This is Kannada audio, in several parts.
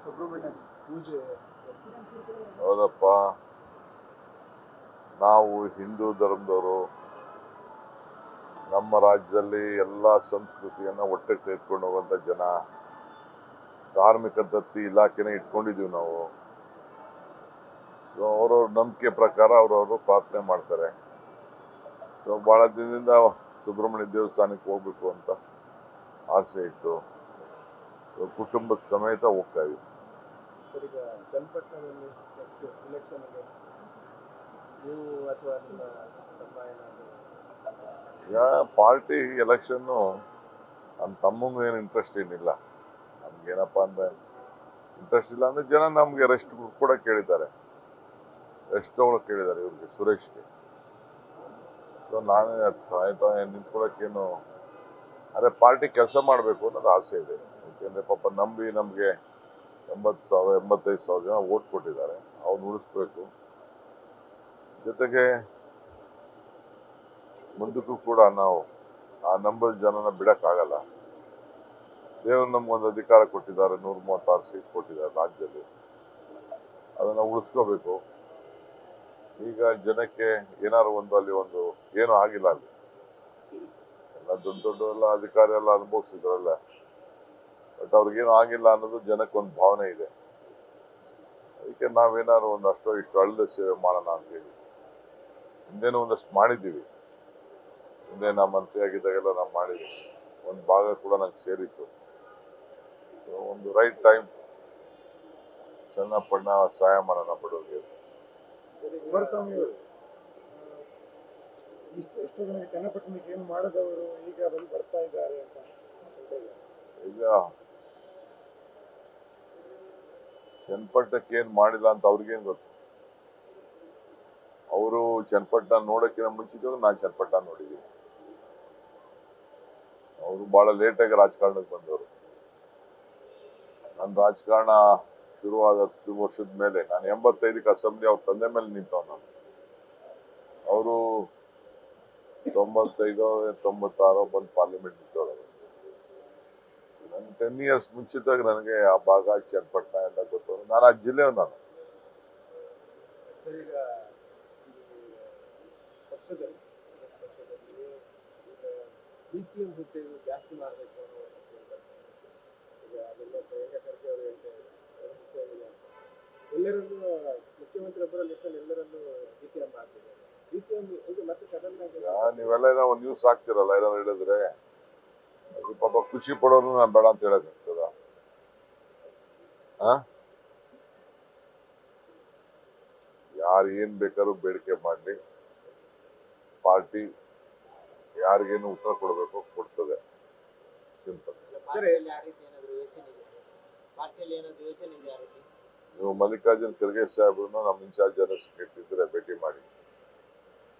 ಸುಬ್ರಹ್ಮಣ್ಯ ಪೂಜೆ. ಹೌದಪ್ಪ, ನಾವು ಹಿಂದೂ ಧರ್ಮದವರು ನಮ್ಮ ರಾಜ್ಯದಲ್ಲಿ ಎಲ್ಲ ಸಂಸ್ಕೃತಿಯನ್ನು ಒಟ್ಟಿಗೆ ತೆಗೆದುಕೊಂಡು ಹೋಗುವಂಥ ಜನ. ಧಾರ್ಮಿಕ ದತ್ತಿ ಇಲಾಖೆನೇ ಇಟ್ಕೊಂಡಿದ್ದೀವಿ ನಾವು. ಸೊ ಅವ್ರವ್ರ ನಂಬಿಕೆ ಪ್ರಕಾರ ಅವ್ರವರು ಪ್ರಾರ್ಥನೆ ಮಾಡ್ತಾರೆ. ಸೊ ಭಾಳ ದಿನದಿಂದ ಸುಬ್ರಹ್ಮಣ್ಯ ದೇವಸ್ಥಾನಕ್ಕೆ ಹೋಗ್ಬೇಕು ಅಂತ ಆಸೆ ಇತ್ತು. ಸೊ ಕುಟುಂಬದ ಸಮೇತ ಹೋಗ್ತಾ ಇದ್ವಿ. ಸರ್, ಈಗ ಚನ್ನಪಟ್ಟಣದಲ್ಲಿ ನೆಕ್ಸ್ಟ್ ಇಲೆಕ್ಷನ್ಗೆ ನೀವು ಅಥವಾ ನಿಮ್ಮ ತಮ್ಮ ಏನಾದರೂ? ಈಗ ಪಾರ್ಟಿ ಎಲೆಕ್ಷನ್ನು ನನ್ನ ತಮ್ಮಂಗೂ ಏನು ಇಂಟ್ರೆಸ್ಟ್ ಏನಿಲ್ಲ. ನಮ್ಗೇನಪ್ಪ ಅಂದರೆ ಇಂಟ್ರೆಸ್ಟ್ ಇಲ್ಲ ಅಂದರೆ ಜನ ನಮಗೆ ರೆಸ್ಟ್ ಕೂಡ ಕೇಳಿದ್ದಾರೆ, ರೆಸ್ಟ್ ತೊಗೊಳಕ್ಕೆ ಕೇಳಿದ್ದಾರೆ ಇವ್ರಿಗೆ, ಸುರೇಶ್ಗೆ. ಸೊ ನಾನೇ ಆಯ್ತಾ ನಿಂತ್ಕೊಳ್ಳೋಕ್ಕೇನು, ಅದೇ ಪಾರ್ಟಿ ಕೆಲಸ ಮಾಡಬೇಕು ಅನ್ನೋದು ಆಸೆ ಇದೆ. ಯಾಕೆಂದರೆ ಪಾಪ ನಂಬಿ ನಮಗೆ 80,000 85,000 ಜನ ಓಟ್ ಕೊಟ್ಟಿದ್ದಾರೆ, ಅವ್ನು ಉಳಿಸ್ಬೇಕು. ಜೊತೆಗೆ ಮುಂದಕ್ಕೂ ಕೂಡ ನಾವು ಆ ನಂಬರ್ ಜನನ ಬಿಡೋಕ್ಕಾಗಲ್ಲ. ದೇವರು ನಮ್ಗೊಂದು ಅಧಿಕಾರ ಕೊಟ್ಟಿದ್ದಾರೆ, 136 ಸೀಟ್ ಕೊಟ್ಟಿದ್ದಾರೆ ರಾಜ್ಯದಲ್ಲಿ, ಅದನ್ನು ಉಳಿಸ್ಕೋಬೇಕು. ಈಗ ಜನಕ್ಕೆ ಏನಾದ್ರು ಅಲ್ಲಿ ಒಂದು ಏನೂ ಆಗಿಲ್ಲ, ಅಲ್ಲಿ ಎಲ್ಲ ದೊಡ್ಡ ಎಲ್ಲ ಅಧಿಕಾರಿ ಎಲ್ಲ ಅನುಭವಿಸಿದ್ರಲ್ಲ, ಬಟ್ ಅವ್ರಿಗೇನು ಆಗಿಲ್ಲ ಅನ್ನೋದು ಜನಕ್ಕೊಂದು ಭಾವನೆ ಇದೆ. ಅದಕ್ಕೆ ನಾವೇನಾದ್ರು ಅಷ್ಟೋ ಇಷ್ಟು ಅಳ್ದ ಸೇವೆ ಮಾಡೋಣ ಅಂತೇಳಿ ಹಿಂದೇನೂ ಒಂದಷ್ಟು ಮಾಡಿದ್ದೀವಿ. ಹಿಂದೆ ನಾ ಮಂತ್ರಿ ಆಗಿದ್ದಾಗೆಲ್ಲ ನಾವು ಮಾಡಿದ್ದೀವಿ, ಒಂದು ಭಾಗ ಕೂಡ ನಂಗೆ ಸೇರಿತ್ತು. ಸೊ ಒಂದು ರೈಟ್ ಟೈಮ್ ಸಣ್ಣ ಪಣ್ಣ ಸಹಾಯ ಮಾಡೋಣ ಬಡವರಿಗೆ. ಕುಮಾರಸ್ವಾಮಿ ಅವರು ಎಷ್ಟು ಜನಕ್ಕೆ ಚನ್ನಪಟ್ಟಣಕ್ಕೆ ಏನು ಮಾಡದವರು ಈಗ ಬಂದು ಬರ್ತಾ ಇದ್ದಾರೆ ಅಂತ. ಈಗ ಚನ್ನಪಟ್ಟಣಕ್ಕೆ ಏನು ಮಾಡಿಲ್ಲ ಅಂತ ಅವ್ರಿಗೇನು ಗೊತ್ತು. ಅವರು ಚನ್ನಪಟ್ಟಣ ನೋಡೋಕ್ಕಿಂತ ಮುಂಚಿತವಾಗಿ ನಾನು ಚನ್ನಪಟ್ಟಣ ನೋಡಿದ್ದೀನಿ. ಅವರು ಬಹಳ ಲೇಟಾಗಿ ರಾಜಕಾರಣಕ್ಕೆ ಬಂದವರು. ನನ್ನ ರಾಜಕಾರಣ ಶುರುವಾದ 10 ವರ್ಷದ ಮೇಲೆ, ನಾನು 85ಕ್ಕೆ ಅಸೆಂಬ್ಲಿ ಅವ್ರ ತಂದೆ ಮೇಲೆ ನಿಂತವ್ ನಾನು. ಅವರು 95 96 ಬಂದು ಪಾರ್ಲಿಮೆಂಟ್ ನಿಂತವ್ರು. ನನ್ 10 ಇಯರ್ಸ್ ಮುಂಚಿತವಾಗಿ ನನಗೆ ಆ ಭಾಗ ಚನ್ನಪಟ್ಟಣ ಎಲ್ಲ ಗೊತ್ತು. ನಾನು ಆ ಜಿಲ್ಲೆಯವ್. ನಾನು ಈಗ ಪಕ್ಷದಲ್ಲಿ DCM ಹುದ್ದೆ ಜಾಸ್ತಿ ಮಾಡಬೇಕು ಅನ್ನೋ ಈಗ ಅದೆಲ್ಲ ಪ್ರಿಯಾಂಕಾ ಖರ್ಗೆ ಅವರು ಹೇಳ್ತಾರೆ ಎಲ್ಲರನ್ನೂ ಮುಖ್ಯಮಂತ್ರಿ ಒಬ್ಬರ ಲಿಸ್ಟಲ್ಲಿ ಎಲ್ಲರನ್ನೂ DCM ಮಾಡ್ತಿದ್ದಾರೆ. DCM ಇದು ಮತ್ತೆ ಸಡನ್ ಆಗಿ ನೀವೆಲ್ಲ ಏನೋ ಒಂದು ನ್ಯೂಸ್ ಹಾಕ್ತಿರಲ್ಲ, ಏನಾದ್ರು ಹೇಳಿದ್ರೆ ಅದು ಪಾಪ ಖುಷಿ ಪಡೋರು ನಾನು ಬೇಡ ಅಂತ ಹೇಳಕ್ಕಾಗ್ತದ? ಯಾರು ಏನ್ ಬೇಕಾದ್ರೂ ಬೇಡಿಕೆ ಮಾಡ್ಲಿ, ಪಾರ್ಟಿ ಯಾರಿಗೇನು ಉತ್ತರ ಕೊಡಬೇಕು ಕೊಡ್ತದೆ. ಸಿಂಪಲ್. ನೀವು ಮಲ್ಲಿಕಾರ್ಜುನ್ ಖರ್ಗೆ ಸಾಹೇಬ್ರನ್ನ ನಮ್ಮ ಇನ್ಚಾರ್ಜ್ ಜನರಲ್ ಸೆಕ್ರೆಟರಿ ಇದ್ರೆ ಭೇಟಿ ಮಾಡಿ,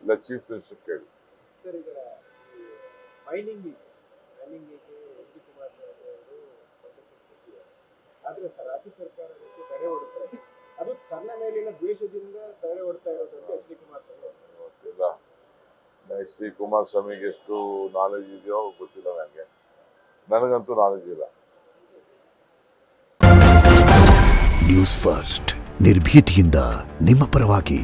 ಇಲ್ಲ ಚೀಫ್ ಮಿನಿಸ್ಟರ್ ಕೇಳಿ. ಸರ್, ಈಗ ಮೈನಿಂಗ್ ಎಚ್ ಡಿ ಕುಮಾರಸ್ವಾಮಿ ಅವರು ಆದ್ರೆ ರಾಜ್ಯ ಸರ್ಕಾರ ಅದಕ್ಕೆ ತಡೆ ಹೊಡ್ತಾ ಇದೆ. ಅದು ತನ್ನ ಮೇಲಿನ ದ್ವೇಷದಿಂದ ತಡೆ ಹೊಡ್ತಾ ಇರೋದು ಅಂತ ಎಚ್ ಡಿ ಕುಮಾರಸ್ವಾಮಿ ಗೊತ್ತಿಲ್ಲ. ಎಚ್ ಡಿ ಕುಮಾರಸ್ವಾಮಿಗೆ ಎಷ್ಟು ನಾಲೆಜ್ ಇದೆಯೋ ಗೊತ್ತಿಲ್ಲ ನನಗೆ. ನನಗಂತೂ ನಾಲೆಜ್ ಇಲ್ಲ. ನ್ಯೂಸ್ ಫಸ್ಟ್ ನಿರ್ಭೀತಿಯಿಂದ ನಿಮ್ಮ ಪರವಾಗಿ.